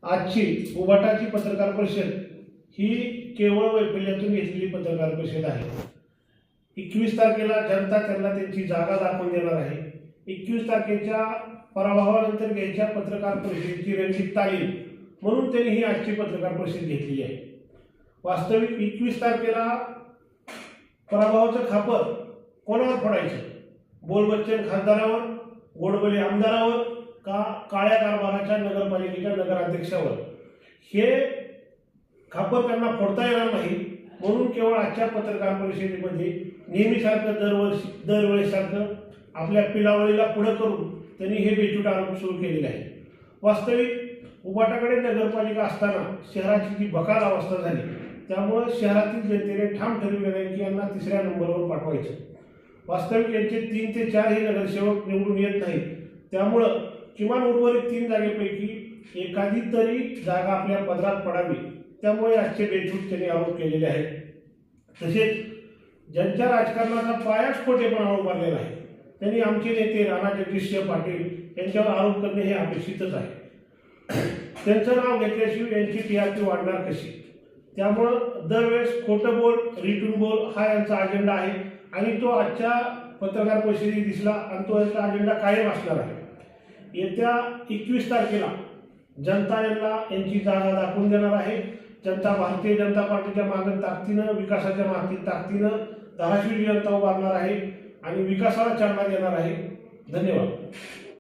आजची उबाटाची पत्रकार परिषद ही केवळ वैफल्यातून घेतलेली पत्रकार परिषद आहे। 21 तारखेला जनता त्यांना त्यांची जागा दाखवून देणार आहे। 21 तारखेच्या पराभवानंतर घ्यायच्या पत्रकार परिषदेची रणनीती तालीम म्हणून त्यांनी ही आजची पत्रकार परिषद घेतली आहे। वास्तविक 21 तारखेला पराभवाचं खापर कोणावर फोडायचं? बोलबच्चन खासदारावर, गोडबोले आमदारावर का काळ्या कारभाराच्या नगरपालिकेच्या नगराध्यक्षावर? हे खापर त्यांना फोडता येणार नाही म्हणून केवळ आजच्या पत्रकार परिषदेमध्ये नेहमीसारखं दरवेळेसारखं आपल्या पिलावळीला पुढं करून त्यांनी हे बेछूट आरोप सुरू केलेले आहे। वास्तविक उबाटाकडे नगरपालिका असताना शहराची जी बकाल अवस्था झाली त्यामुळे शहरातील जनतेने ठाम ठरविले आहे की यांना तिसऱ्या नंबरवर पाठवायचं। वास्तविक यांचे 3 ते 4 हे नगरसेवक निवडून येत नाहीत, त्यामुळं किमान उर्वरित 3 जागेपैकी एखादी तरी जागा आपल्या पदरात पडावी, त्यामुळे आजचे बेछूट त्यांनी आरोप केलेले आहेत। तसेच ज्यांच्या राजकारणाचा पायाच खोटेपणा उभारलेला आहे त्यांनी आमचे नेते राणा जगदीशसिंह पाटील यांच्यावर आरोप करणे हे अपेक्षितच आहे। त्यांचं नाव घेतल्याशिवाय यांची टीआरपी वाढणार कशी? त्यामुळं दरवेळेस खोटं बोल, रिटून बोल हा यांचा अजेंडा आहे आणि तो आजच्या पत्रकार परिषदेत दिसला आणि तो यांचा अजेंडा कायम असणार आहे। येत्या 21 तारखेला जनता यांची जागा दाखवून देणार आहे। जनता भारतीय जनता पार्टीच्या मागे ताकदीनं, विकासाच्या मागे ताकदीनं धाराशिव जनता उभारणार आहे आणि विकासाला चालना देणार आहे। धन्यवाद।